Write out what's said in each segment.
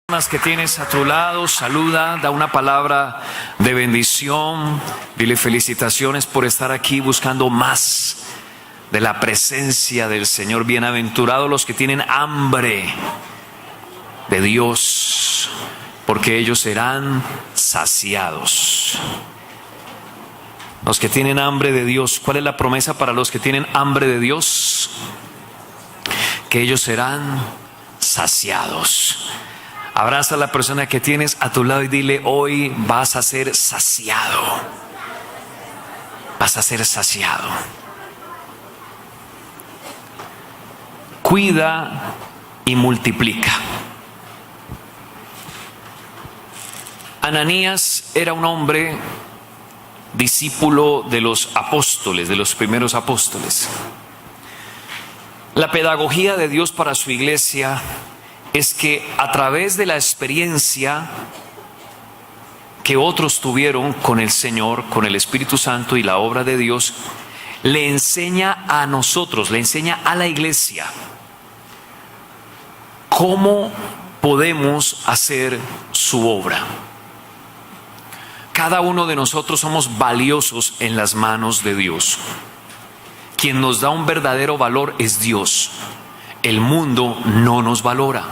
Que tienes a tu lado, saluda, da una palabra de bendición, dile felicitaciones por estar aquí buscando más de la presencia del Señor. Bienaventurados los que tienen hambre de Dios, porque ellos serán saciados. Los que tienen hambre de Dios, ¿cuál es la promesa para los que tienen hambre de Dios? Que ellos serán saciados. Abraza a la persona que tienes a tu lado y dile: hoy vas a ser saciado. Vas a ser saciado. Cuida y multiplica. Ananías era un hombre discípulo de los apóstoles, de los primeros apóstoles. La pedagogía de Dios para su iglesia es que a través de la experiencia que otros tuvieron con el Señor, con el Espíritu Santo y la obra de Dios, le enseña a nosotros, le enseña a la iglesia cómo podemos hacer su obra. Cada uno de nosotros somos valiosos en las manos de Dios. Quien nos da un verdadero valor es Dios. El mundo no nos valora.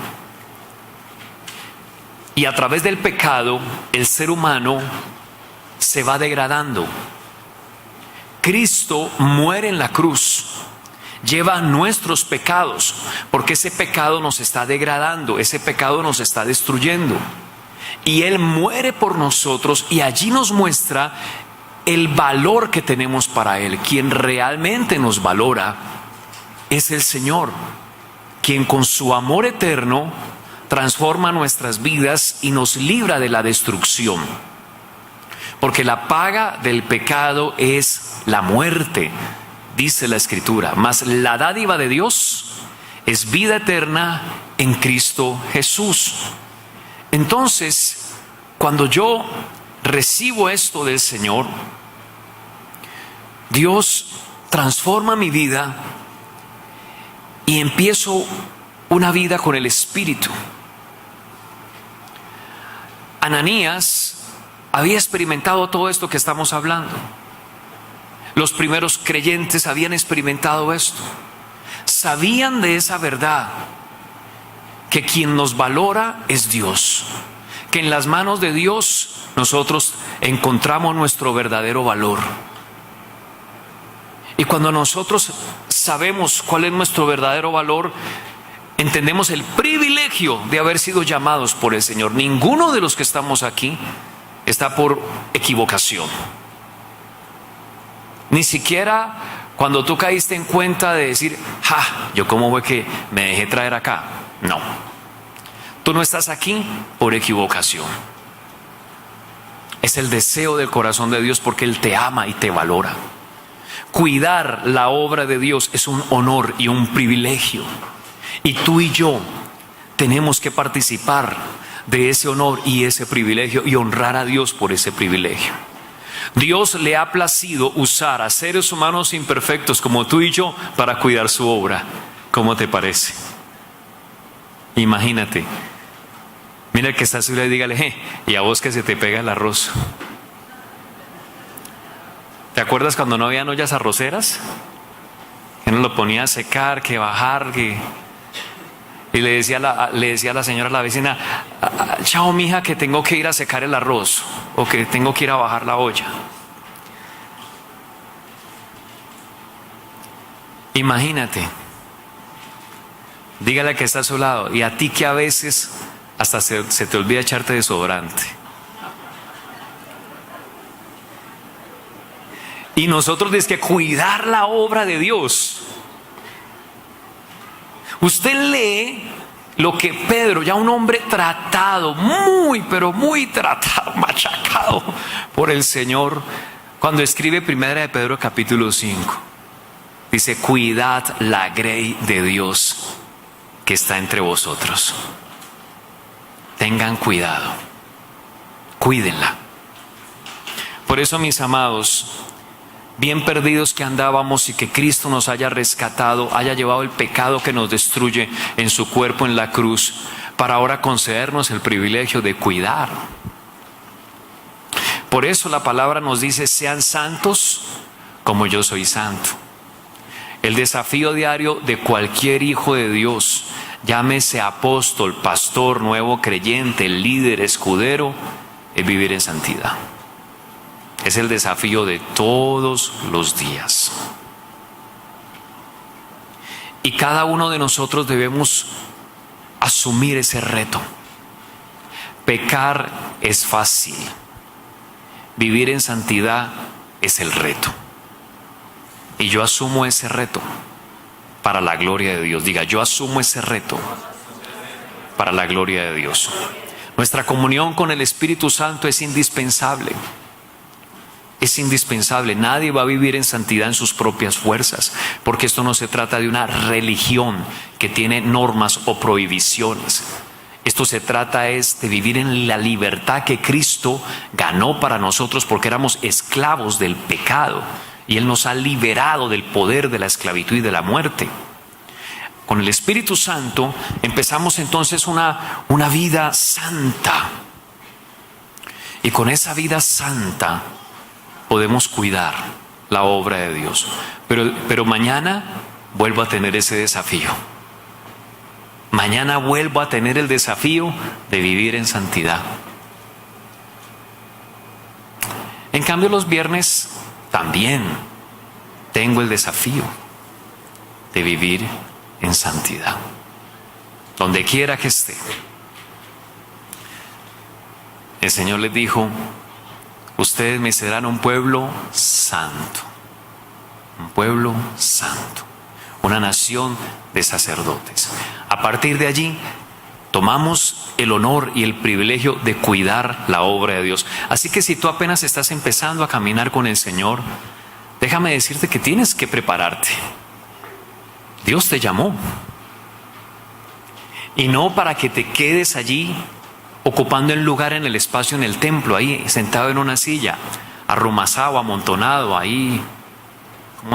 Y a través del pecado, el ser humano se va degradando. Cristo muere en la cruz, lleva nuestros pecados, porque ese pecado nos está degradando, ese pecado nos está destruyendo. Y Él muere por nosotros y allí nos muestra el valor que tenemos para Él. Quien realmente nos valora es el Señor, quien con su amor eterno transforma nuestras vidas y nos libra de la destrucción. Porque la paga del pecado es la muerte, dice la Escritura. Mas la dádiva de Dios es vida eterna en Cristo Jesús. Entonces, cuando yo recibo esto del Señor, Dios transforma mi vida y empiezo una vida con el Espíritu. Ananías había experimentado todo esto que estamos hablando. Los primeros creyentes habían experimentado esto. Sabían de esa verdad, que quien nos valora es Dios, que en las manos de Dios nosotros encontramos nuestro verdadero valor. Y cuando nosotros sabemos cuál es nuestro verdadero valor, entendemos el privilegio de haber sido llamados por el Señor. Ninguno de los que estamos aquí está por equivocación. Ni siquiera cuando tú caíste en cuenta de decir: yo cómo fue que me dejé traer acá. No, tú no estás aquí por equivocación. Es el deseo del corazón de Dios, porque Él te ama y te valora. Cuidar la obra de Dios es un honor y un privilegio. Y tú y yo tenemos que participar de ese honor y ese privilegio y honrar a Dios por ese privilegio. Dios le ha placido usar a seres humanos imperfectos como tú y yo para cuidar su obra. ¿Cómo te parece? Imagínate. Mira el que está a su lado y dígale: y a vos que se te pega el arroz. ¿Te acuerdas cuando no habían ollas arroceras? Que uno lo ponía a secar, que bajar, y le decía a la señora, a la vecina: chao mija, que tengo que ir a secar el arroz, o que tengo que ir a bajar la olla. Imagínate. Dígale que está a su lado: y a ti que a veces hasta se te olvida echarte desodorante. Y nosotros tenemos que cuidar la obra de Dios. Usted lee lo que Pedro, ya un hombre tratado, pero muy tratado, machacado por el Señor, cuando escribe Primera de Pedro capítulo 5, dice: cuidad la grey de Dios que está entre vosotros. Tengan cuidado, cuídenla. Por eso, mis amados, bien perdidos que andábamos, y que Cristo nos haya rescatado, haya llevado el pecado que nos destruye en su cuerpo en la cruz, para ahora concedernos el privilegio de cuidar. Por eso la palabra nos dice: sean santos como yo soy santo. El desafío diario de cualquier hijo de Dios, llámese apóstol, pastor, nuevo creyente, líder, escudero, es vivir en santidad. Es el desafío de todos los días. Y cada uno de nosotros debemos asumir ese reto. Pecar es fácil. Vivir en santidad es el reto. Y yo asumo ese reto para la gloria de Dios. Diga: yo asumo ese reto para la gloria de Dios. Nuestra comunión con el Espíritu Santo es indispensable. Es indispensable. Nadie va a vivir en santidad en sus propias fuerzas, porque esto no se trata de una religión que tiene normas o prohibiciones. Esto se trata de vivir en la libertad que Cristo ganó para nosotros, porque éramos esclavos del pecado y Él nos ha liberado del poder de la esclavitud y de la muerte. Con el Espíritu Santo empezamos entonces una vida santa, y con esa vida santa podemos cuidar la obra de Dios. Pero mañana vuelvo a tener ese desafío. Mañana vuelvo a tener el desafío de vivir en santidad. En cambio, los viernes también tengo el desafío de vivir en santidad, donde quiera que esté. El Señor les dijo: ustedes me serán un pueblo santo, un pueblo santo, una nación de sacerdotes. A partir de allí tomamos el honor y el privilegio de cuidar la obra de Dios. Así que si tú apenas estás empezando a caminar con el Señor, déjame decirte que tienes que prepararte. Dios te llamó, y no para que te quedes allí ocupando el lugar en el espacio, en el templo, ahí sentado en una silla, arrumazado, amontonado ahí,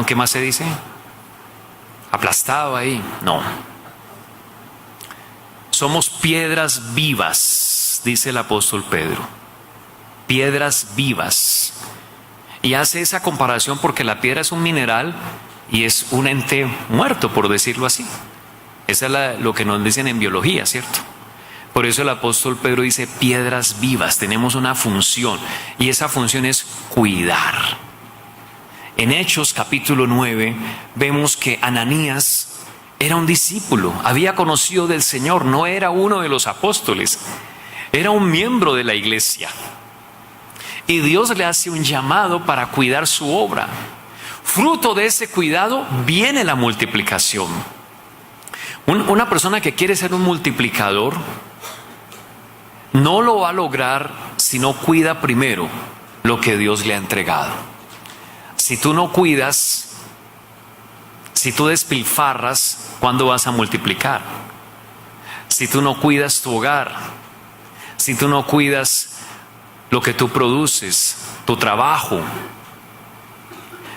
¿qué más se dice? Aplastado ahí. No. Somos piedras vivas, dice el apóstol Pedro. Piedras vivas. Y hace esa comparación porque la piedra es un mineral y es un ente muerto, por decirlo así. Eso es lo que nos dicen en biología, ¿cierto? Por eso el apóstol Pedro dice piedras vivas. Tenemos una función, y esa función es cuidar. En Hechos capítulo 9 vemos que Ananías era un discípulo, había conocido del Señor, no era uno de los apóstoles, era un miembro de la iglesia. Y Dios le hace un llamado para cuidar su obra. Fruto de ese cuidado viene la multiplicación. Una persona que quiere ser un multiplicador no lo va a lograr si no cuida primero lo que Dios le ha entregado. Si tú no cuidas, si tú despilfarras, ¿cuándo vas a multiplicar? Si tú no cuidas tu hogar, si tú no cuidas lo que tú produces, tu trabajo,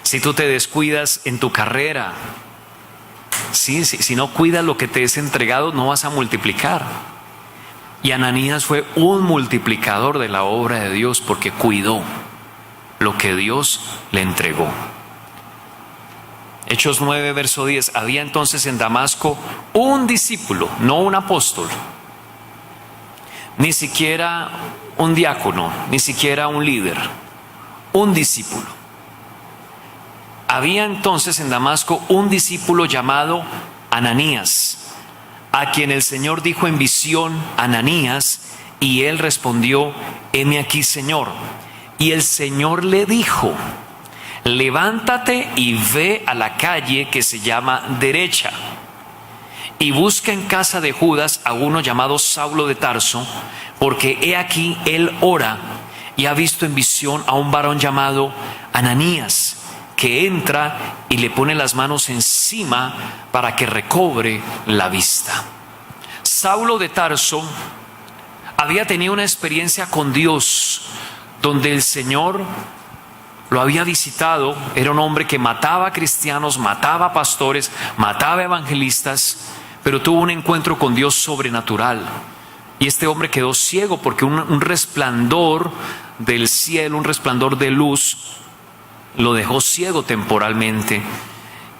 si tú te descuidas en tu carrera, si no cuidas lo que te es entregado, no vas a multiplicar. Y Ananías fue un multiplicador de la obra de Dios porque cuidó lo que Dios le entregó. Hechos 9, verso 10. Había entonces en Damasco un discípulo, no un apóstol, ni siquiera un diácono, ni siquiera un líder, un discípulo. Había entonces en Damasco un discípulo llamado Ananías, a quien el Señor dijo en visión: Ananías, y él respondió: heme aquí, Señor. Y el Señor le dijo: levántate y ve a la calle que se llama Derecha, y busca en casa de Judas a uno llamado Saulo de Tarso, porque he aquí él ora y ha visto en visión a un varón llamado Ananías, que entra y le pone las manos encima para que recobre la vista. Saulo de Tarso había tenido una experiencia con Dios, donde el Señor lo había visitado. Era un hombre que mataba cristianos, mataba pastores, mataba evangelistas, pero tuvo un encuentro con Dios sobrenatural. Y este hombre quedó ciego porque un resplandor del cielo, un resplandor de luz, lo dejó ciego temporalmente.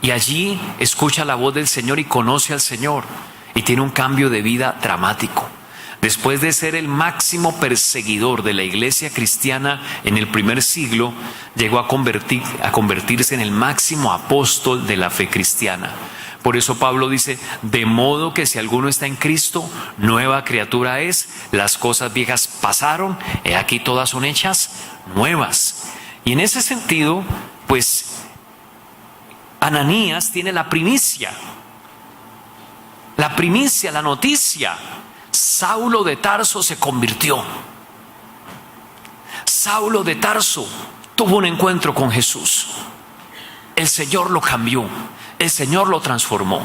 Y allí escucha la voz del Señor y conoce al Señor. Y tiene un cambio de vida dramático. Después de ser el máximo perseguidor de la iglesia cristiana en el primer siglo, llegó a convertirse en el máximo apóstol de la fe cristiana. Por eso Pablo dice, de modo que si alguno está en Cristo, nueva criatura es, las cosas viejas pasaron, he aquí todas son hechas nuevas. Y en ese sentido, pues, Ananías tiene la primicia, la noticia. Saulo de Tarso se convirtió. Saulo de Tarso tuvo un encuentro con Jesús. El Señor lo cambió, el Señor lo transformó.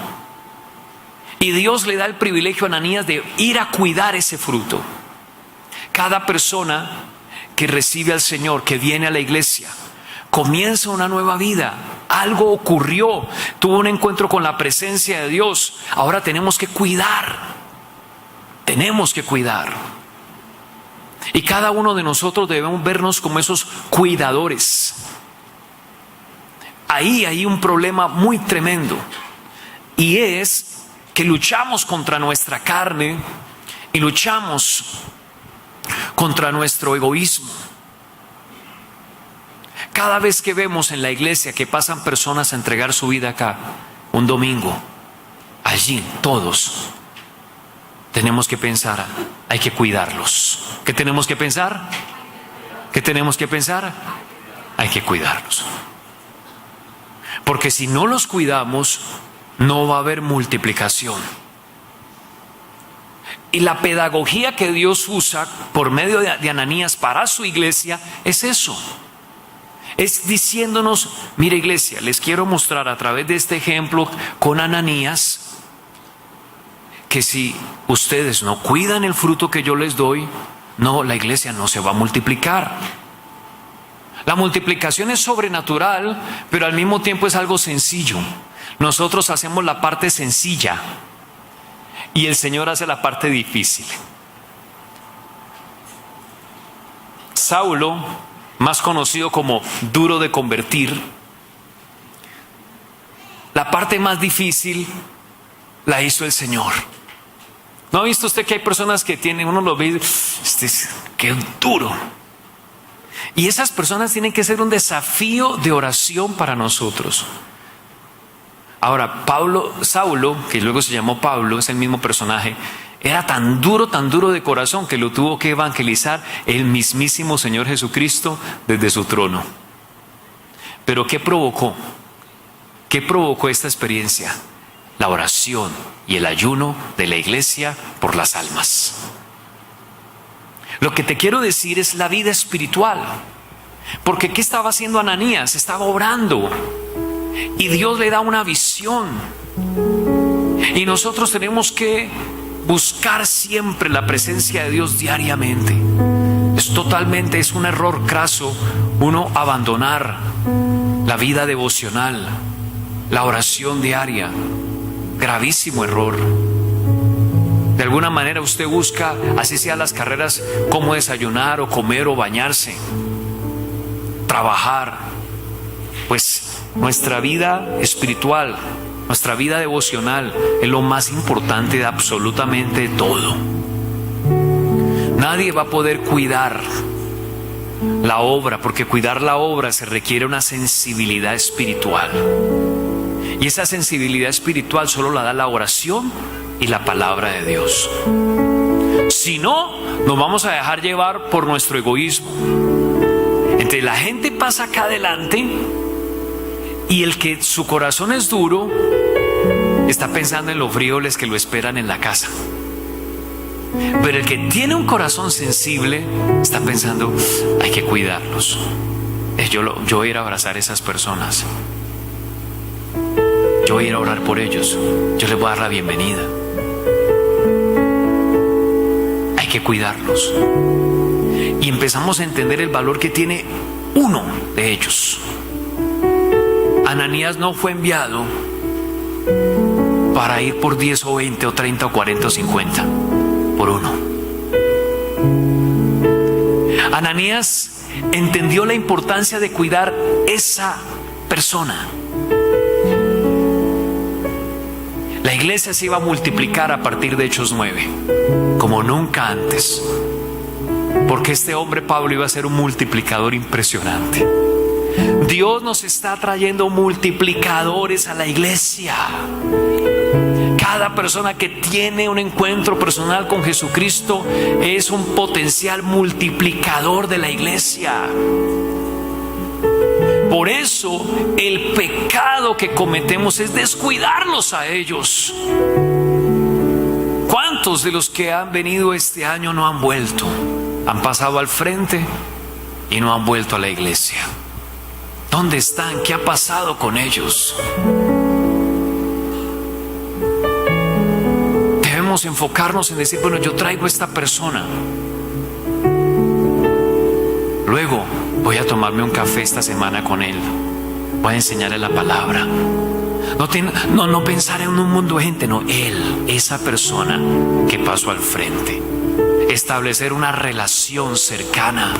Y Dios le da el privilegio a Ananías de ir a cuidar ese fruto. Cada persona que recibe al Señor, que viene a la iglesia, comienza una nueva vida. Algo ocurrió, tuvo un encuentro con la presencia de Dios. Ahora tenemos que cuidar. Tenemos que cuidar. Y cada uno de nosotros debemos vernos como esos cuidadores. Ahí hay un problema muy tremendo. Y es que luchamos contra nuestra carne y luchamos contra nuestro egoísmo. Cada vez que vemos en la iglesia que pasan personas a entregar su vida acá, un domingo, allí todos tenemos que pensar, hay que cuidarlos. ¿Qué tenemos que pensar? ¿Qué tenemos que pensar? Hay que cuidarlos. Porque si no los cuidamos, no va a haber multiplicación. Y la pedagogía que Dios usa por medio de Ananías para su iglesia es eso. Es diciéndonos, mire iglesia, les quiero mostrar a través de este ejemplo con Ananías, que si ustedes no cuidan el fruto que yo les doy, no, la iglesia no se va a multiplicar. La multiplicación es sobrenatural, pero al mismo tiempo es algo sencillo. Nosotros hacemos la parte sencilla y el Señor hace la parte difícil. Saulo, más conocido como duro de convertir, la parte más difícil la hizo el Señor. ¿No ha visto usted que hay personas que tienen, uno lo ve, qué duro? Y esas personas tienen que ser un desafío de oración para nosotros. Ahora, Saulo, que luego se llamó Pablo, es el mismo personaje, era tan duro de corazón que lo tuvo que evangelizar el mismísimo Señor Jesucristo desde su trono. Pero ¿qué provocó? ¿Qué provocó esta experiencia? La oración y el ayuno de la iglesia por las almas. Lo que te quiero decir es la vida espiritual. Porque ¿qué estaba haciendo Ananías? Estaba orando. Y Dios le da una visión. Y nosotros tenemos que buscar siempre la presencia de Dios diariamente. Es un error craso uno abandonar la vida devocional, la oración diaria. Gravísimo error. De alguna manera usted busca, así sea las carreras, cómo desayunar o comer o bañarse, trabajar. Pues nuestra vida espiritual, nuestra vida devocional es lo más importante de absolutamente todo. Nadie va a poder cuidar la obra, porque cuidar la obra se requiere una sensibilidad espiritual. Y esa sensibilidad espiritual solo la da la oración y la palabra de Dios. Si no, nos vamos a dejar llevar por nuestro egoísmo. Entonces la gente pasa acá adelante y el que su corazón es duro está pensando en los frijoles que lo esperan en la casa. Pero el que tiene un corazón sensible está pensando, hay que cuidarlos. Yo voy a ir a abrazar a esas personas. Yo voy a ir a orar por ellos. Yo les voy a dar la bienvenida. Hay que cuidarlos. Y empezamos a entender el valor que tiene uno de ellos. Ananías no fue enviado para ir por 10 o 20 o 30 o 40 o 50. Por uno. Ananías entendió la importancia de cuidar esa persona. La iglesia se iba a multiplicar a partir de Hechos 9, como nunca antes, porque este hombre Pablo iba a ser un multiplicador impresionante. Dios nos está trayendo multiplicadores a la iglesia. Cada persona que tiene un encuentro personal con Jesucristo es un potencial multiplicador de la iglesia. Por eso el pecado que cometemos es descuidarlos a ellos. ¿Cuántos de los que han venido este año no han vuelto? Han pasado al frente y no han vuelto a la iglesia. ¿Dónde están? ¿Qué ha pasado con ellos? Debemos enfocarnos en decir, bueno, yo traigo a esta persona. Luego voy a tomarme un café esta semana con él. Voy a enseñarle la palabra. No pensar en un mundo de gente, no, él, esa persona que pasó al frente. Establecer una relación cercana,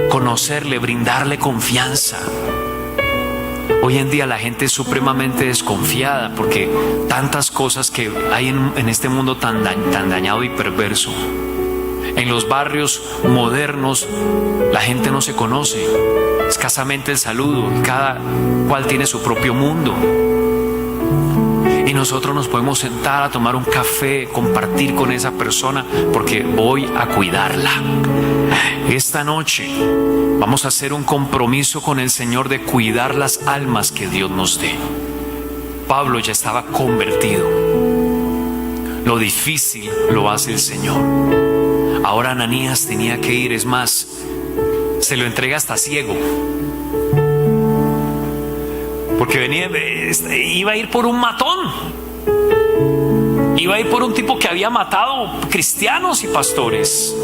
conocerle, brindarle confianza. Hoy en día la gente es supremamente desconfiada porque tantas cosas que hay en este mundo tan dañado y perverso. En los barrios modernos la gente no se conoce, escasamente el saludo, cada cual tiene su propio mundo. Y nosotros nos podemos sentar a tomar un café, compartir con esa persona, porque voy a cuidarla. Esta noche vamos a hacer un compromiso con el Señor de cuidar las almas que Dios nos dé. Pablo ya estaba convertido. Lo difícil lo hace el Señor. Ahora Ananías tenía que ir, es más, se lo entrega hasta ciego. Porque iba a ir por un matón. Iba a ir por un tipo que había matado cristianos y pastores.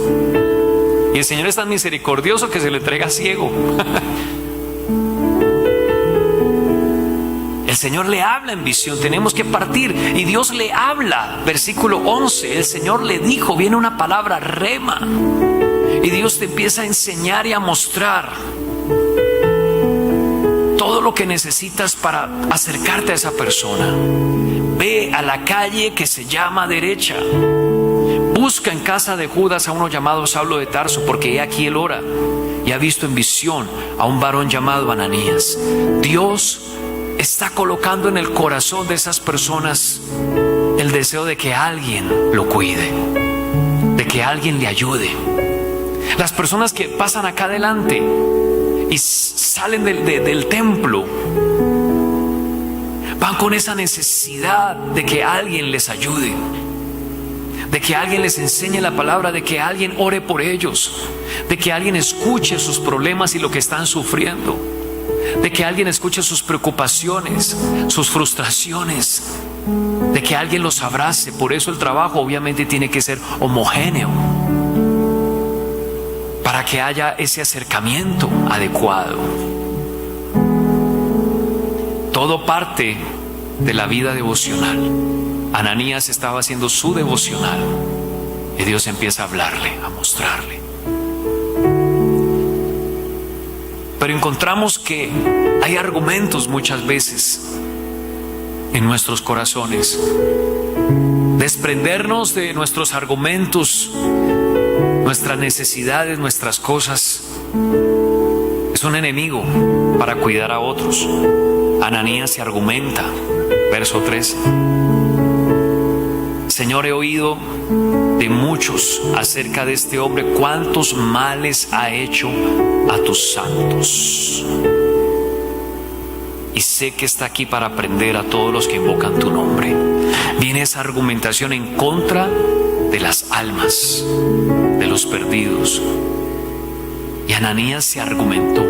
Y el Señor es tan misericordioso que se lo entrega ciego. El Señor le habla en visión, tenemos que partir y Dios le habla. Versículo 11, el Señor le dijo, viene una palabra rema, y Dios te empieza a enseñar y a mostrar todo lo que necesitas para acercarte a esa persona. Ve a la calle que se llama derecha, busca en casa de Judas a uno llamado Saulo de Tarso, porque he aquí él ora y ha visto en visión a un varón llamado Ananías. Dios está colocando en el corazón de esas personas el deseo de que alguien lo cuide, de que alguien le ayude. Las personas que pasan acá adelante y salen del templo van con esa necesidad de que alguien les ayude, de que alguien les enseñe la palabra, de que alguien ore por ellos, de que alguien escuche sus problemas y lo que están sufriendo, de que alguien escuche sus preocupaciones, sus frustraciones, de que alguien los abrace. Por eso el trabajo obviamente tiene que ser homogéneo, para que haya ese acercamiento adecuado. Todo parte de la vida devocional. Ananías estaba haciendo su devocional y Dios empieza a hablarle, a mostrarle. Pero encontramos que hay argumentos muchas veces en nuestros corazones. Desprendernos de nuestros argumentos, nuestras necesidades, nuestras cosas, es un enemigo para cuidar a otros. Ananías se argumenta, verso 13. Señor, he oído de muchos acerca de este hombre, cuántos males ha hecho a tus santos. Y sé que está aquí para aprender a todos los que invocan tu nombre. Viene esa argumentación en contra de las almas, de los perdidos. Y Ananías se argumentó.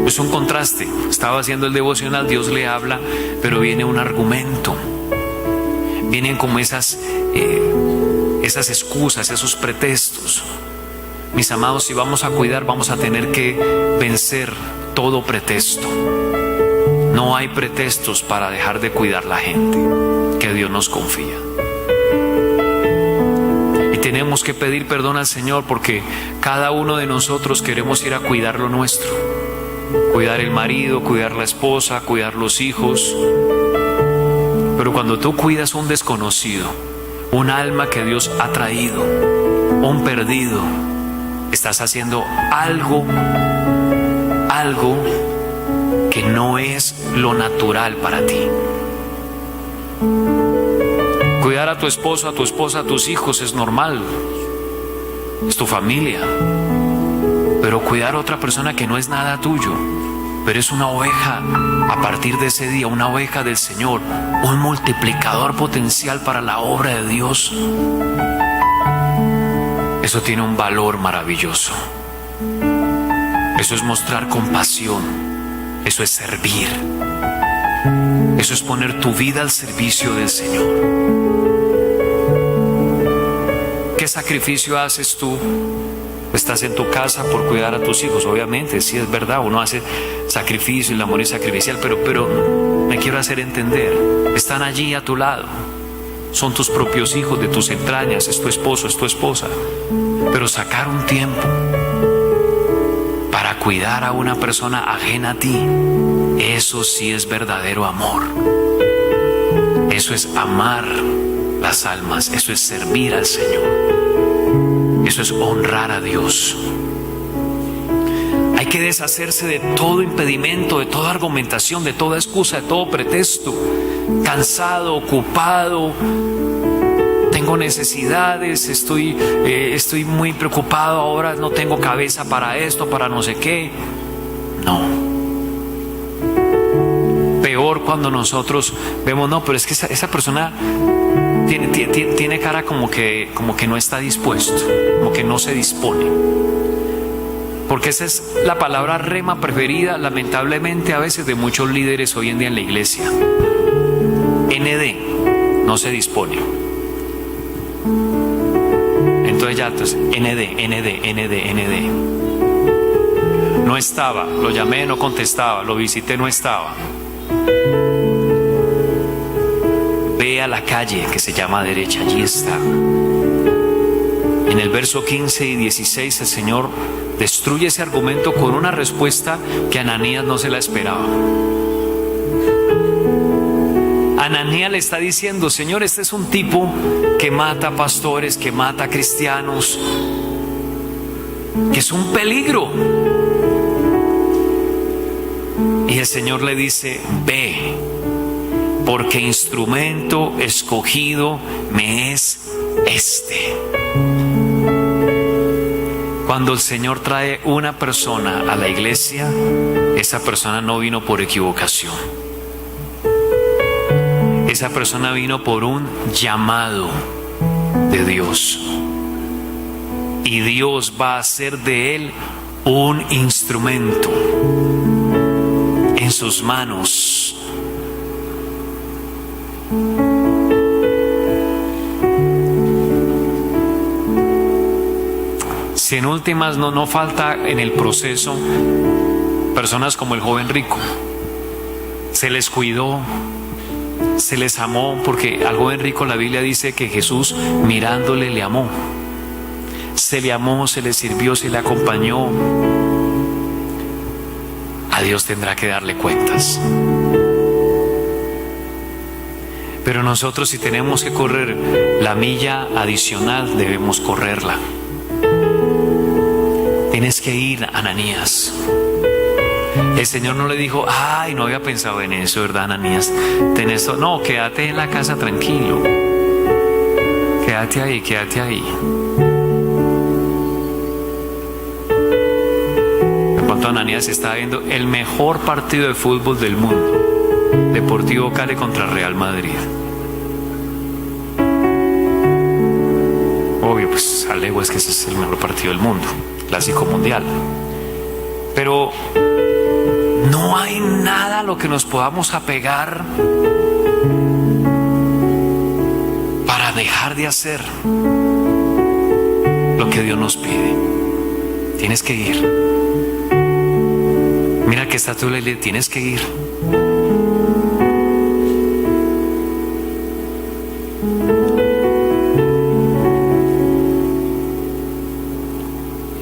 Es un contraste. Estaba haciendo el devocional, Dios le habla, pero viene un argumento. Vienen como esas excusas, esos pretextos. Mis amados, si vamos a cuidar, vamos a tener que vencer todo pretexto. No hay pretextos para dejar de cuidar la gente que Dios nos confía. Y tenemos que pedir perdón al Señor porque cada uno de nosotros queremos ir a cuidar lo nuestro. Cuidar el marido, cuidar la esposa, cuidar los hijos. Pero cuando tú cuidas a un desconocido, un alma que Dios ha traído, un perdido, estás haciendo algo que no es lo natural para ti. Cuidar a tu esposo, a tu esposa, a tus hijos es normal, es tu familia. Pero cuidar a otra persona que no es nada tuyo, pero es una oveja a partir de ese día, una oveja del Señor, un multiplicador potencial para la obra de Dios, eso tiene un valor maravilloso. Eso es mostrar compasión, eso es servir, eso es poner tu vida al servicio del Señor. ¿Qué sacrificio haces tú? Estás en tu casa por cuidar a tus hijos, obviamente, sí es verdad, uno hace sacrificio y el amor es sacrificial, pero me quiero hacer entender, están allí a tu lado, son tus propios hijos de tus entrañas, es tu esposo, es tu esposa, pero sacar un tiempo para cuidar a una persona ajena a ti, eso sí es verdadero amor, eso es amar las almas, eso es servir al Señor. Eso es honrar a Dios. Hay que deshacerse de todo impedimento, de toda argumentación, de toda excusa, de todo pretexto. Cansado, ocupado, tengo necesidades, estoy muy preocupado ahora, no tengo cabeza para esto, para no sé qué. No. Peor cuando nosotros vemos, no, pero es que esa persona tiene cara como que no está dispuesto, como que no se dispone. Porque esa es la palabra rema preferida, lamentablemente, a veces de muchos líderes hoy en día en la iglesia. ND, no se dispone. Entonces ND. No estaba, lo llamé, no contestaba, lo visité, no estaba. Ve a la calle que se llama derecha, allí está. En el verso 15 y 16 el Señor destruye ese argumento con una respuesta que Ananías no se la esperaba. Ananías le está diciendo, Señor, este es un tipo que mata pastores, que mata cristianos, que es un peligro. Y el Señor le dice, ve, porque instrumento escogido me es este. Cuando el Señor trae una persona a la iglesia, esa persona no vino por equivocación. Esa persona vino por un llamado de Dios. Y Dios va a hacer de él un instrumento en sus manos. Si en últimas no falta en el proceso personas como el joven rico, se les cuidó, se les amó, porque al joven rico la Biblia dice que Jesús mirándole le amó, se le amó, se le sirvió, se le acompañó. A Dios tendrá que darle cuentas. Pero nosotros, si tenemos que correr la milla adicional, debemos correrla. Tienes que ir, Ananías. El Señor no le dijo, ay, no había pensado en eso, ¿verdad, Ananías? No, quédate en la casa tranquilo. Quédate ahí, quédate ahí. De pronto Ananías está viendo el mejor partido de fútbol del mundo. Deportivo Cali contra Real Madrid. Obvio, pues a leguas que ese es el mejor partido del mundo, clásico mundial. Pero no hay nada a lo que nos podamos apegar para dejar de hacer lo que Dios nos pide. Tienes que ir. Mira que está tú, Lele, tienes que ir.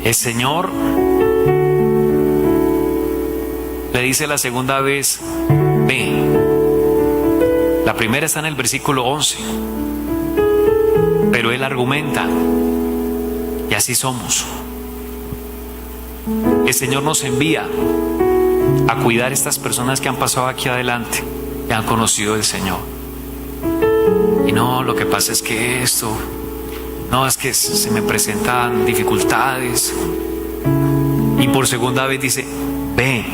El Señor le dice la segunda vez, ve. La primera está en el versículo 11. Pero Él argumenta, y así somos. El Señor nos envía a cuidar a estas personas que han pasado aquí adelante, que han conocido al Señor. Y no, lo que pasa es que esto, no, es que se me presentan dificultades. Y por segunda vez dice, ve.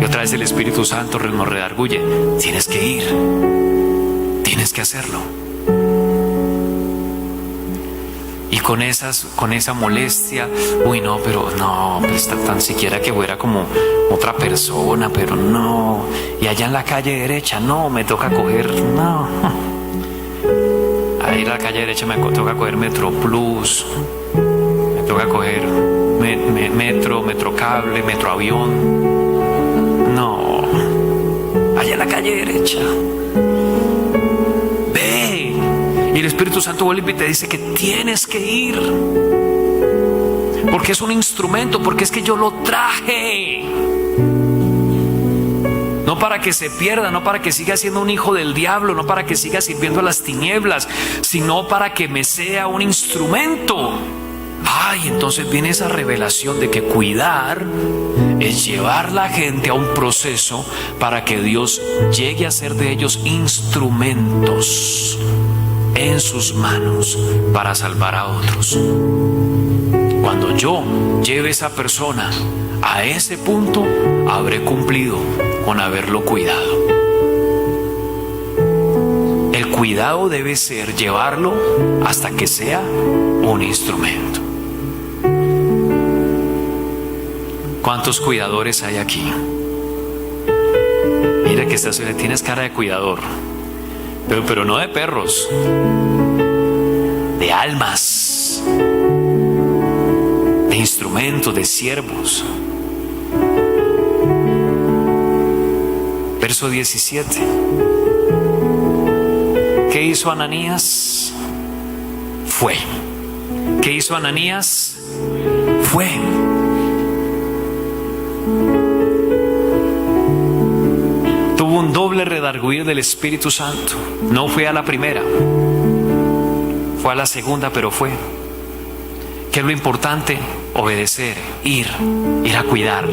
Y otra vez el Espíritu Santo nos redarguye, tienes que ir, tienes que hacerlo. Y con esa molestia, uy no, pero tan siquiera que fuera como otra persona, pero no. Y allá en la calle derecha, no, me toca coger, no. Ahí en la calle derecha me toca coger Metro Plus, me toca coger Metro Cable, Metro Avión. No, allá en la calle derecha. Ve. Y el Espíritu Santo vuelve y te dice que tienes que ir. Porque es un instrumento, porque es que yo lo traje. No para que se pierda, no para que siga siendo un hijo del diablo, no para que siga sirviendo a las tinieblas, sino para que me sea un instrumento. Ay, entonces viene esa revelación de que cuidar es llevar la gente a un proceso para que Dios llegue a ser de ellos instrumentos en sus manos para salvar a otros. Cuando yo lleve a esa persona a ese punto, habré cumplido con haberlo cuidado. El cuidado debe ser llevarlo hasta que sea un instrumento. ¿Cuántos cuidadores hay aquí? Mira que tienes cara de cuidador, pero no de perros, de almas, de instrumentos, de siervos. Verso 17. ¿Qué hizo Ananías? Fue. ¿Qué hizo Ananías? Fue. Tuvo un doble redarguir del Espíritu Santo. No fue a la primera, fue a la segunda, pero fue. ¿Qué es lo importante? Obedecer, ir a cuidar.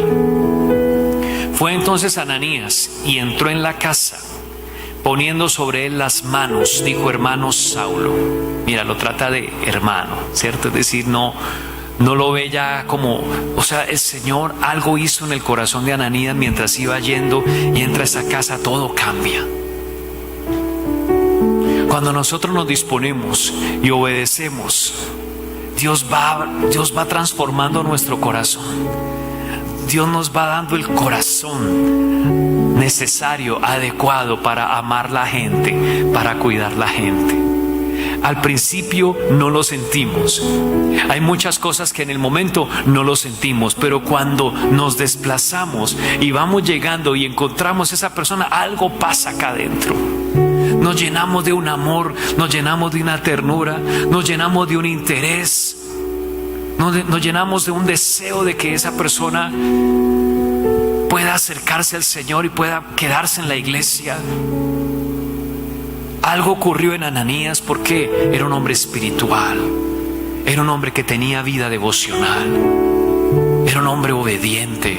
Fue entonces Ananías y entró en la casa, poniendo sobre él las manos, dijo: hermano Saulo. Mira, lo trata de hermano, ¿cierto? Es decir, no lo ve ya como, o sea, el Señor algo hizo en el corazón de Ananías mientras iba yendo y entra a esa casa, todo cambia. Cuando nosotros nos disponemos y obedecemos, Dios va transformando nuestro corazón. Dios nos va dando el corazón necesario, adecuado para amar la gente, para cuidar la gente. Al principio no lo sentimos. Hay muchas cosas que en el momento no lo sentimos, pero cuando nos desplazamos y vamos llegando y encontramos a esa persona, algo pasa acá adentro. Nos llenamos de un amor, nos llenamos de una ternura, nos llenamos de un interés, nos llenamos de un deseo de que esa persona pueda acercarse al Señor y pueda quedarse en la iglesia. Algo ocurrió en Ananías porque era un hombre espiritual, era un hombre que tenía vida devocional, era un hombre obediente,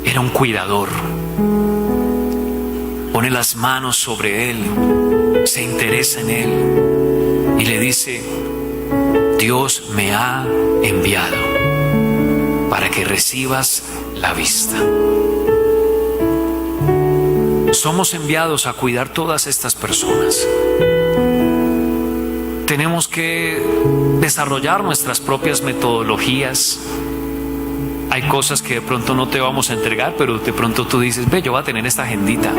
era un cuidador. Pone las manos sobre él, se interesa en él y le dice: Dios me ha enviado para que recibas la vista. Somos enviados a cuidar todas estas personas. Tenemos que desarrollar nuestras propias metodologías. Hay cosas que de pronto no te vamos a entregar, pero de pronto tú dices: ve, yo voy a tener esta agendita.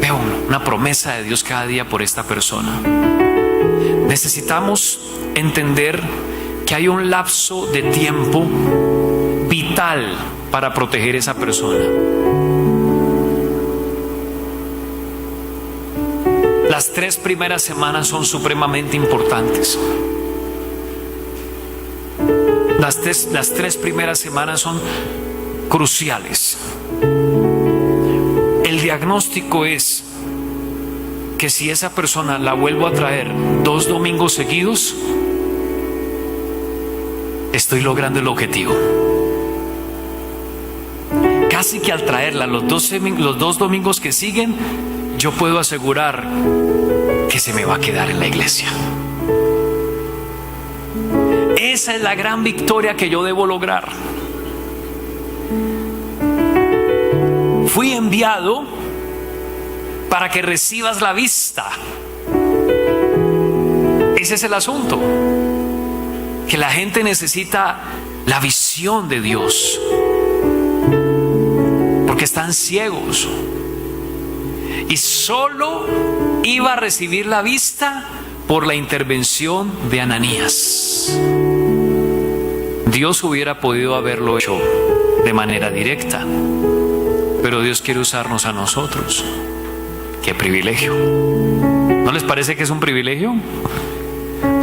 Veo una promesa de Dios cada día por esta persona. Necesitamos entender que hay un lapso de tiempo vital para proteger a esa persona. Las 3 primeras semanas son supremamente importantes. Las tres primeras semanas son cruciales. El diagnóstico es que si esa persona la vuelvo a traer 2 domingos seguidos, estoy logrando el objetivo. Casi que al traerla los 2 domingos que siguen, yo puedo asegurar que se me va a quedar en la iglesia. Esa es la gran victoria que yo debo lograr. Fui enviado para que recibas la vista. Ese es el asunto. Que la gente necesita la visión de Dios. Porque están ciegos. Y solo iba a recibir la vista por la intervención de Ananías. Dios hubiera podido haberlo hecho de manera directa, pero Dios quiere usarnos a nosotros. ¡Qué privilegio! ¿No les parece que es un privilegio?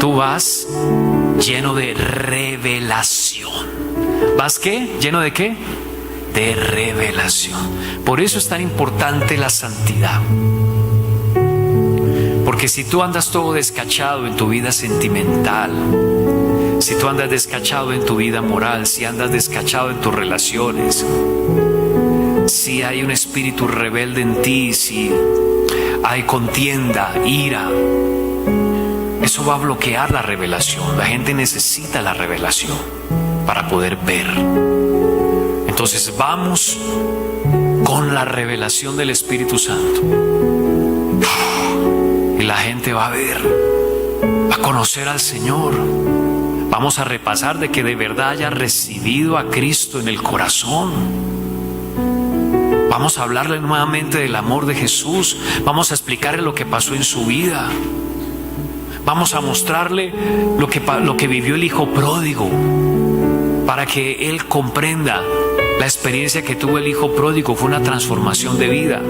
Tú vas lleno de revelación. ¿Vas qué? ¿Lleno de qué? De revelación. Por eso es tan importante la santidad. Porque si tú andas todo descachado en tu vida sentimental, si tú andas descachado en tu vida moral, si andas descachado en tus relaciones, si hay un espíritu rebelde en ti, si hay contienda, ira, eso va a bloquear la revelación. La gente necesita la revelación para poder ver. Entonces vamos con la revelación del Espíritu Santo. Y la gente va a ver, va a conocer al Señor. Vamos a repasar de que de verdad haya recibido a Cristo en el corazón. Vamos a hablarle nuevamente del amor de Jesús. Vamos a explicarle lo que pasó en su vida. Vamos a mostrarle lo que vivió el hijo pródigo, para que él comprenda la experiencia que tuvo el hijo pródigo. Fue una transformación de vida.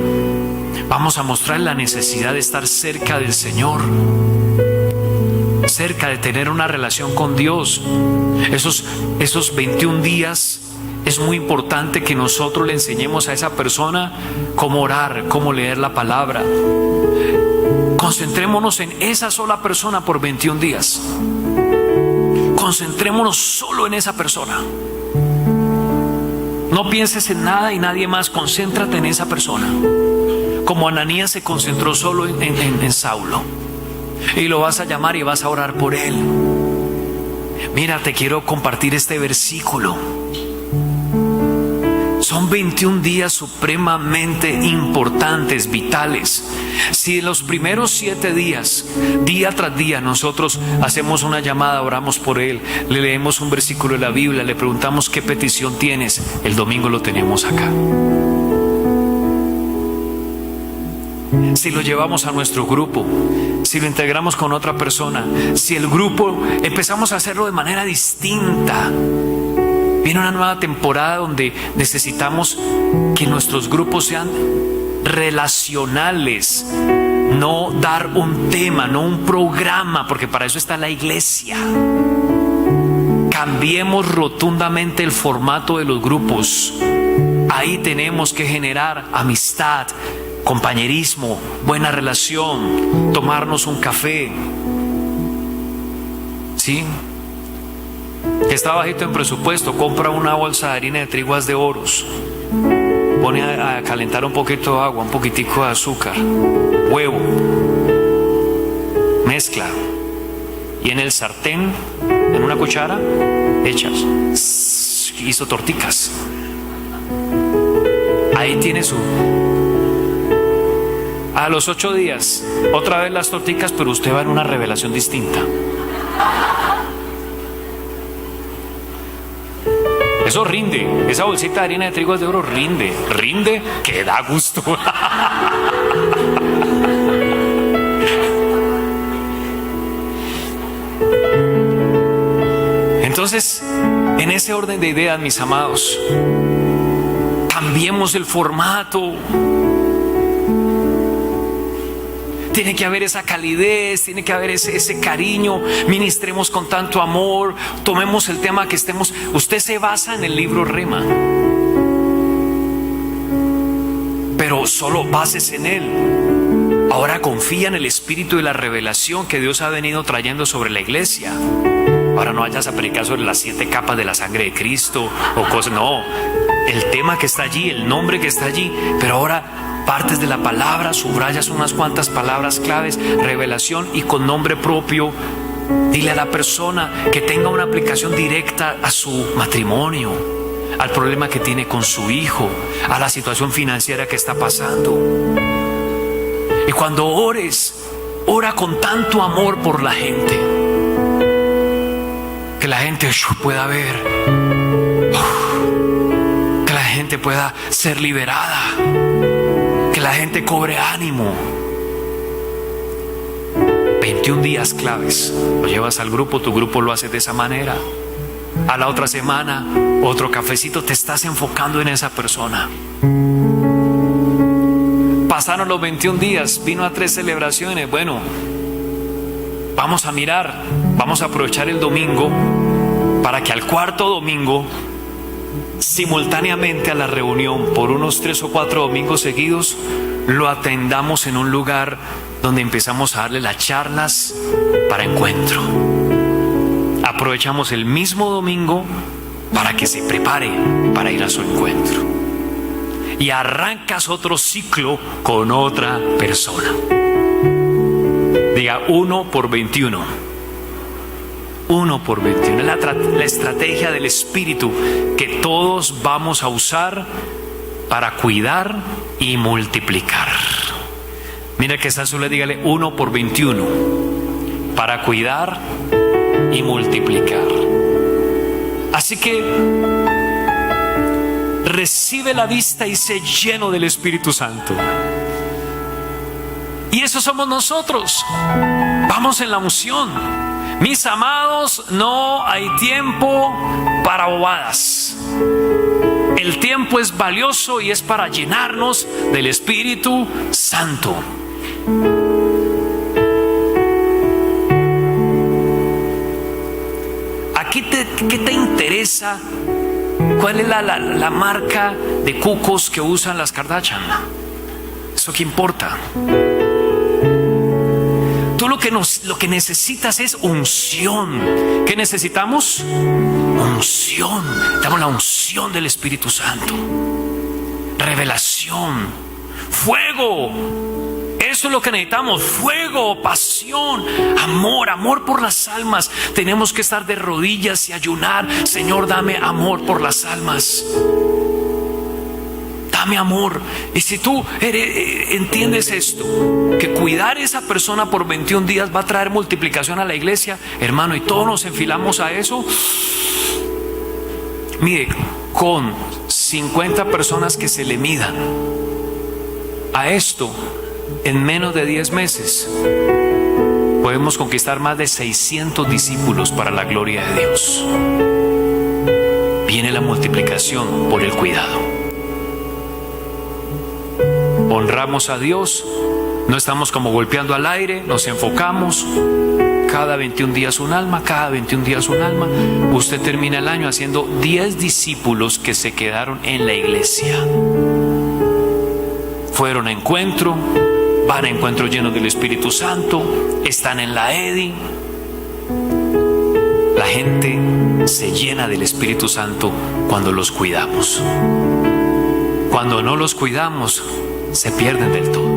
Vamos a mostrarle la necesidad de estar cerca del Señor, cerca de tener una relación con Dios. Esos 21 días es muy importante que nosotros le enseñemos a esa persona cómo orar, cómo leer la palabra. Concentrémonos en esa sola persona por 21 días. Concentrémonos solo en esa persona. No pienses en nada y nadie más. Concéntrate en esa persona. Como Ananías se concentró solo en Saulo. Y lo vas a llamar y vas a orar por él. Mira, te quiero compartir este versículo. Son 21 días supremamente importantes, vitales. Si en los primeros 7 días, día tras día, nosotros hacemos una llamada, oramos por él, le leemos un versículo de la Biblia, le preguntamos qué petición tienes, el domingo lo tenemos acá. Si lo llevamos a nuestro grupo, si lo integramos con otra persona, si el grupo empezamos a hacerlo de manera distinta. Viene una nueva temporada donde necesitamos que nuestros grupos sean relacionales, no dar un tema, no un programa, porque para eso está la iglesia. Cambiemos rotundamente el formato de los grupos. Ahí tenemos que generar amistad, compañerismo, buena relación, tomarnos un café. ¿Sí? Que está bajito en presupuesto, compra una bolsa de harina de trigo de oros, pone a calentar un poquito de agua, un poquitico de azúcar, huevo, mezcla y en el sartén, en una cuchara, echas, hizo torticas. Ahí tiene su... A los 8 días, otra vez las torticas, pero usted va en una revelación distinta. Eso rinde, esa bolsita de harina de trigo de oro rinde que da gusto. Entonces, en ese orden de ideas, mis amados, cambiemos el formato. Tiene que haber esa calidez, tiene que haber ese cariño. Ministremos con tanto amor, tomemos el tema que estemos. Usted se basa en el libro Rema, pero solo bases en él. Ahora confía en el espíritu de la revelación que Dios ha venido trayendo sobre la iglesia. Ahora no vayas a predicar sobre las 7 capas de la sangre de Cristo o cosas, no. El tema que está allí, el nombre que está allí, pero ahora partes de la palabra, subrayas unas cuantas palabras claves, revelación, y con nombre propio dile a la persona que tenga una aplicación directa a su matrimonio, al problema que tiene con su hijo, a la situación financiera que está pasando. Y cuando ores, ora con tanto amor por la gente, que la gente pueda ver, que la gente pueda ser liberada, que la gente cobre ánimo. 21 días claves, lo llevas al grupo, tu grupo lo hace de esa manera. A la otra semana, otro cafecito, te estás enfocando en esa persona. Pasaron los 21 días, vino a 3 celebraciones. Bueno, vamos a mirar, vamos a aprovechar el domingo para que al cuarto domingo, simultáneamente a la reunión, por unos 3 o 4 domingos seguidos, lo atendamos en un lugar donde empezamos a darle las charlas para encuentro. Aprovechamos el mismo domingo para que se prepare para ir a su encuentro. Y arrancas otro ciclo con otra persona. Diga 1 por 21. 1 por 21. La estrategia del Espíritu que todos vamos a usar para cuidar y multiplicar. Mira que está solo, dígale 1 por 21. Para cuidar y multiplicar. Así que recibe la vista y sé lleno del Espíritu Santo. Y eso somos nosotros. Vamos en la unción. Mis amados, no hay tiempo para bobadas. El tiempo es valioso y es para llenarnos del Espíritu Santo. ¿Qué te interesa? ¿Cuál es la marca de cucos que usan las Kardashian? ¿Eso qué importa? Tú lo que necesitas es unción. ¿Qué necesitamos? Unción. Necesitamos la unción del Espíritu Santo. Revelación. Fuego. Eso es lo que necesitamos, fuego, pasión, amor por las almas. Tenemos que estar de rodillas y ayunar. Señor, dame amor por las almas. Dame amor. Y si tú entiendes esto, que cuidar a esa persona por 21 días va a traer multiplicación a la iglesia, hermano, y todos nos enfilamos a eso. Mire, con 50 personas que se le midan a esto, en menos de 10 meses podemos conquistar más de 600 discípulos para la gloria de Dios. Viene la multiplicación por el cuidado. Honramos a Dios, no estamos como golpeando al aire, nos enfocamos. Cada 21 días un alma, cada 21 días un alma. Usted termina el año haciendo 10 discípulos que se quedaron en la iglesia. Fueron a encuentro, van a encuentros llenos del Espíritu Santo, están en la EDI. La gente se llena del Espíritu Santo cuando los cuidamos. Cuando no los cuidamos, se pierden del todo.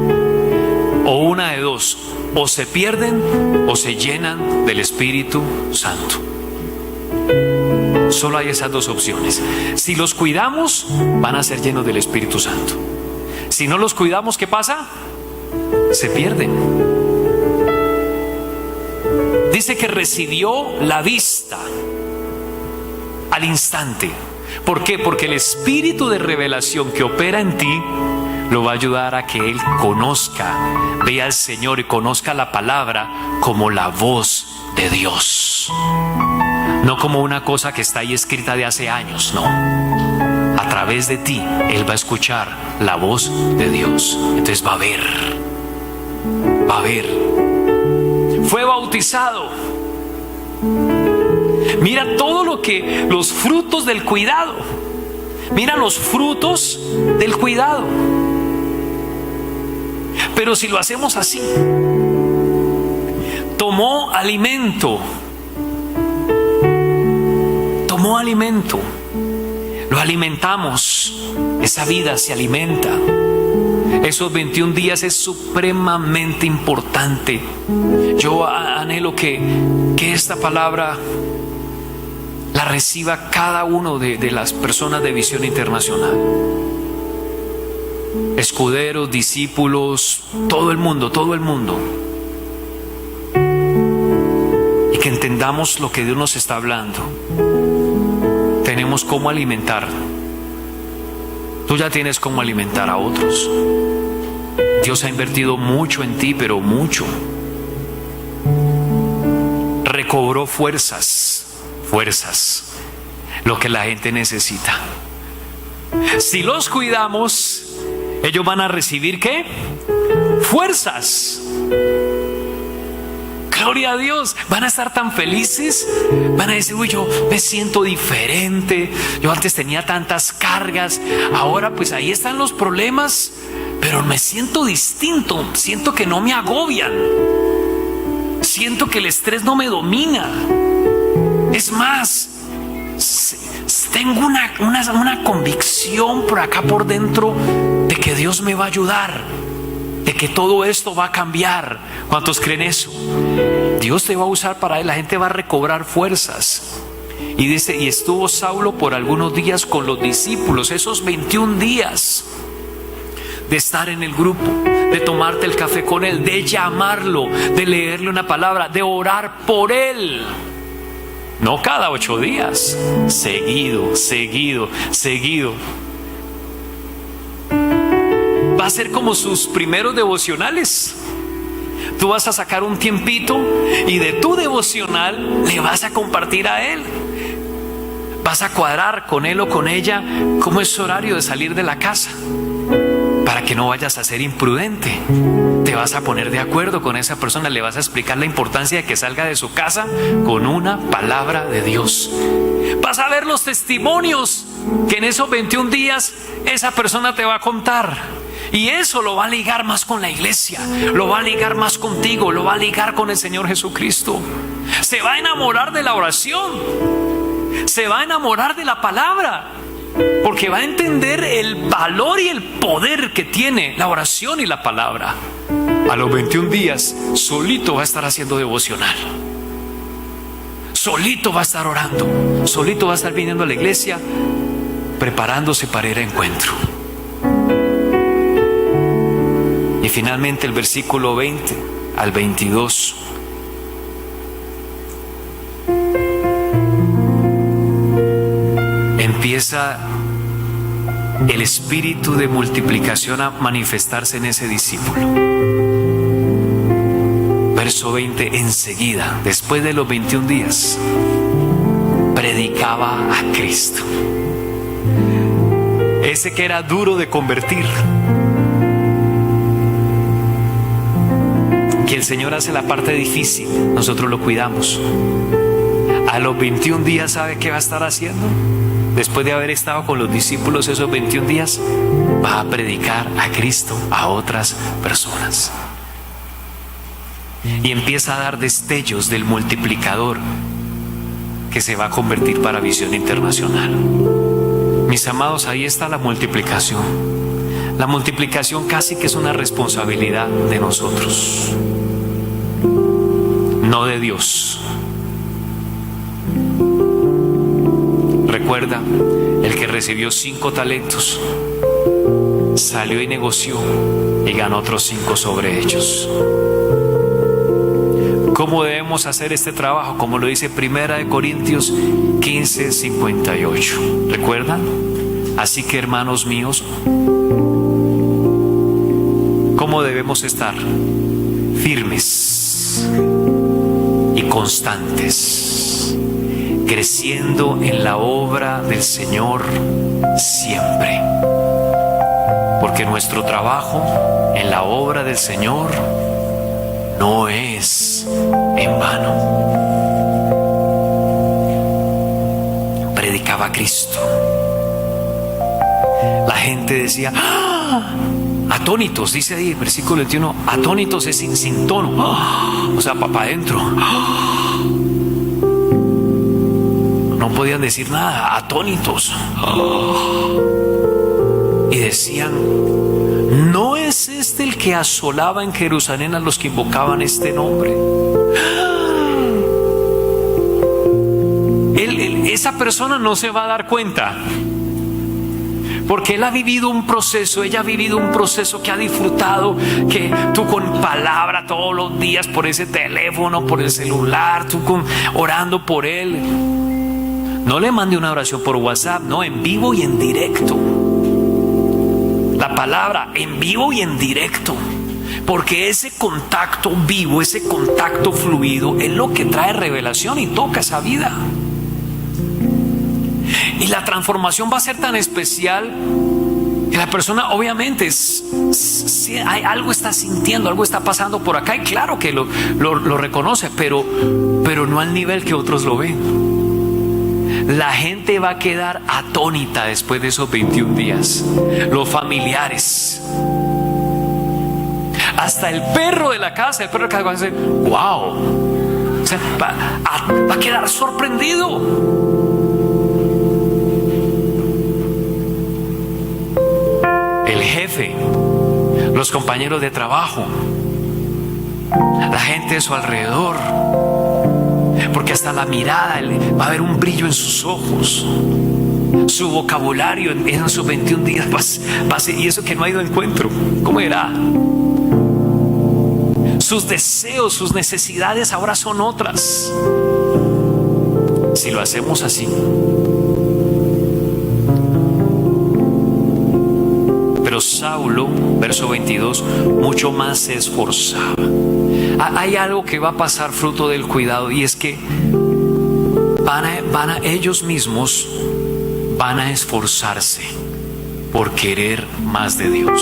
O una de dos, o se pierden o se llenan del Espíritu Santo. Solo hay esas dos opciones. Si los cuidamos, van a ser llenos del Espíritu Santo. Si no los cuidamos, ¿qué pasa? Se pierden. Dice que recibió la vista al instante. ¿Por qué? Porque el espíritu de revelación que opera en ti lo va a ayudar a que él conozca, vea al Señor y conozca la palabra como la voz de Dios. No como una cosa que está ahí escrita de hace años, no. A través de ti, él va a escuchar la voz de Dios. Entonces va a ver va a ver. Fue bautizado. Mira todo los frutos del cuidado. Mira los frutos del cuidado. Pero si lo hacemos así, tomó alimento, lo alimentamos, esa vida se alimenta. Esos 21 días es supremamente importante. Yo anhelo que esta palabra la reciba cada uno de las personas de Visión Internacional. Escuderos, discípulos, todo el mundo. Y que entendamos lo que Dios nos está hablando. Tenemos cómo alimentar. Tú ya tienes cómo alimentar a otros. Dios ha invertido mucho en ti, pero mucho. Recobró fuerzas, lo que la gente necesita. Si los cuidamos, ellos van a recibir ¿qué? Fuerzas. Gloria a Dios. Van a estar tan felices. Van a decir, uy, yo me siento diferente. Yo antes tenía tantas cargas. Ahora pues ahí están los problemas. Pero me siento distinto. Siento que no me agobian. Siento que el estrés no me domina. Es más, tengo una convicción por acá por dentro de que Dios me va a ayudar, de que todo esto va a cambiar. ¿Cuántos creen eso? Dios te va a usar para él. La gente va a recobrar fuerzas. Y dice, y estuvo Saulo por algunos días con los discípulos, esos 21 días de estar en el grupo, de tomarte el café con él, de llamarlo, de leerle una palabra, de orar por él. No cada 8 días, seguido. Va a ser como sus primeros devocionales. Tú vas a sacar un tiempito y de tu devocional le vas a compartir a él. Vas a cuadrar con él o con ella cómo es su horario de salir de la casa, para que no vayas a ser imprudente. Te vas a poner de acuerdo con esa persona, le vas a explicar la importancia de que salga de su casa con una palabra de Dios. Vas a ver los testimonios que en esos 21 días esa persona te va a contar. Y eso lo va a ligar más con la iglesia, lo va a ligar más contigo, lo va a ligar con el Señor Jesucristo. Se va a enamorar de la oración, se va a enamorar de la palabra, porque va a entender el valor y el poder que tiene la oración y la palabra. A los 21 días, solito va a estar haciendo devocional. Solito va a estar orando. Solito va a estar viniendo a la iglesia, preparándose para ir a encuentro. Y finalmente el versículo 20 al 22. Empieza el espíritu de multiplicación a manifestarse en ese discípulo. Verso 20, enseguida, después de los 21 días, predicaba a Cristo. Ese que era duro de convertir. Que el Señor hace la parte difícil, nosotros lo cuidamos. A los 21 días, ¿sabe qué va a estar haciendo? Después de haber estado con los discípulos esos 21 días, va a predicar a Cristo a otras personas. Y empieza a dar destellos del multiplicador que se va a convertir para Visión Internacional. Mis amados, ahí está la multiplicación. La multiplicación casi que es una responsabilidad de nosotros, no de Dios. Recuerda, el que recibió 5 talentos salió y negoció y ganó otros 5 sobre ellos. ¿Cómo debemos hacer este trabajo? Como lo dice 1 Corintios 15:58. ¿Recuerdan? Así que, hermanos míos, ¿cómo debemos estar? Firmes y constantes, creciendo en la obra del Señor siempre. Porque nuestro trabajo en la obra del Señor no es en vano. Predicaba a Cristo. La gente decía, ¡ah! Atónitos, dice ahí el versículo 21, atónitos es sin tono, ¡ah! O sea, para adentro. ¡Ah! No podían decir nada, atónitos. ¡Ah! Y decían, ¿no es este el que asolaba en Jerusalén a los que invocaban este nombre? Esa persona no se va a dar cuenta, porque él ha vivido un proceso, ella ha vivido un proceso que ha disfrutado, que tú con palabra todos los días, por ese teléfono, por el celular, orando por él. No le mande una oración por WhatsApp, no, en vivo y en directo. La palabra en vivo y en directo, porque ese contacto vivo, ese contacto fluido es lo que trae revelación y toca esa vida. Y la transformación va a ser tan especial que la persona obviamente algo está sintiendo, algo está pasando por acá, y claro que lo reconoce, pero no al nivel que otros lo ven. La gente va a quedar atónita después de esos 21 días. Los familiares. Hasta el perro de la casa, va a decir, wow. O sea, va a quedar sorprendido. El jefe, los compañeros de trabajo, la gente de su alrededor. Porque hasta la mirada va a haber un brillo en sus ojos. Su vocabulario en esos 21 días va a ser, y eso que no ha ido a encuentro, ¿cómo era? Sus deseos, sus necesidades ahora son otras. Si lo hacemos así. Pero Saulo, verso 22, mucho más se esforzaba. Hay algo que va a pasar fruto del cuidado, y es que ellos mismos van a esforzarse por querer más de Dios.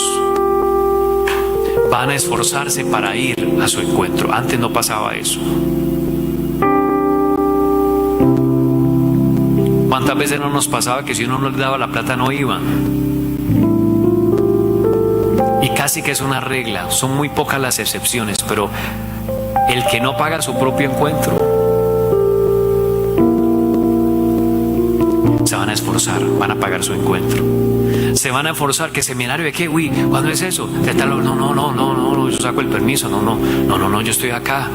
Van a esforzarse para ir a su encuentro. Antes no pasaba eso. ¿Cuántas veces no nos pasaba que si uno no le daba la plata no iban? Y casi que es una regla, son muy pocas las excepciones, pero el que no paga su propio encuentro, se van a esforzar, van a pagar su encuentro. Se van a esforzar, ¿qué seminario de qué? Uy, ¿cuándo es eso? No, yo saco el permiso, no, yo estoy acá.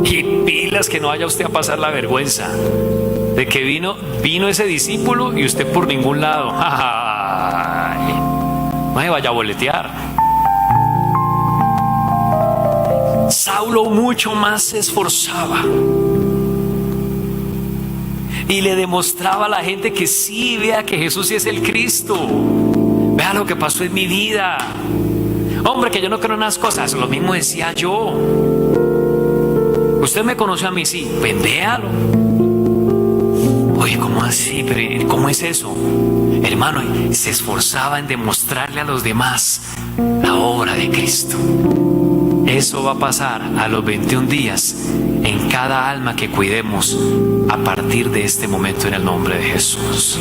Y pilas que no vaya usted a pasar la vergüenza de que vino ese discípulo y usted por ningún lado. Ay, no se vaya a boletear. Saulo mucho más se esforzaba y le demostraba a la gente que sí, vea que Jesús sí es el Cristo, vea lo que pasó en mi vida, hombre, que yo no creo en las cosas, lo mismo decía yo. Usted me conoció a mí, sí, pues véalo. Oye, ¿cómo así? Pero ¿cómo es eso? Hermano, se esforzaba en demostrarle a los demás la obra de Cristo. Eso va a pasar a los 21 días en cada alma que cuidemos a partir de este momento, en el nombre de Jesús.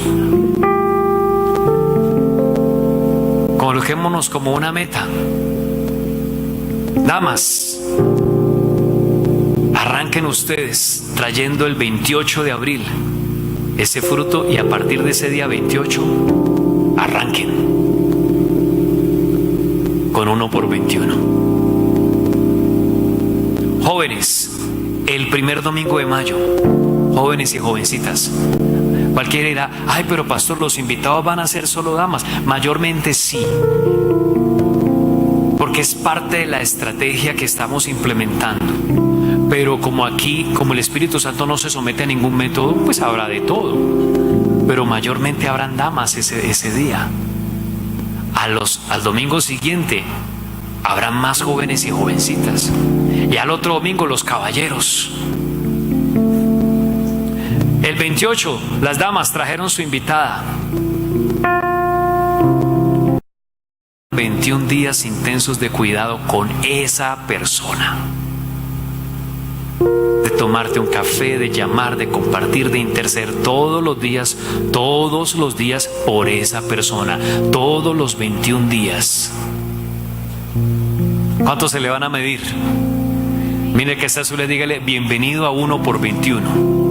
Coloquémonos como una meta. Damas, arranquen ustedes trayendo el 28 de abril ese fruto, y a partir de ese día 28 arranquen con 1 por 21. Jóvenes, el primer domingo de mayo, jóvenes y jovencitas, cualquiera dirá, ay, pero pastor, los invitados van a ser solo damas. Mayormente sí, porque es parte de la estrategia que estamos implementando. Pero como aquí, como el Espíritu Santo no se somete a ningún método, pues habrá de todo. Pero mayormente habrán damas ese día. Al domingo siguiente habrán más jóvenes y jovencitas. Y al otro domingo los caballeros. El 28 las damas trajeron su invitada. 21 días intensos de cuidado con esa persona. De tomarte un café, de llamar, de compartir, de interceder todos los días por esa persona, todos los 21 días. ¿Cuántos se le van a medir? Mire que está su, le dígale, bienvenido a 1 por 21.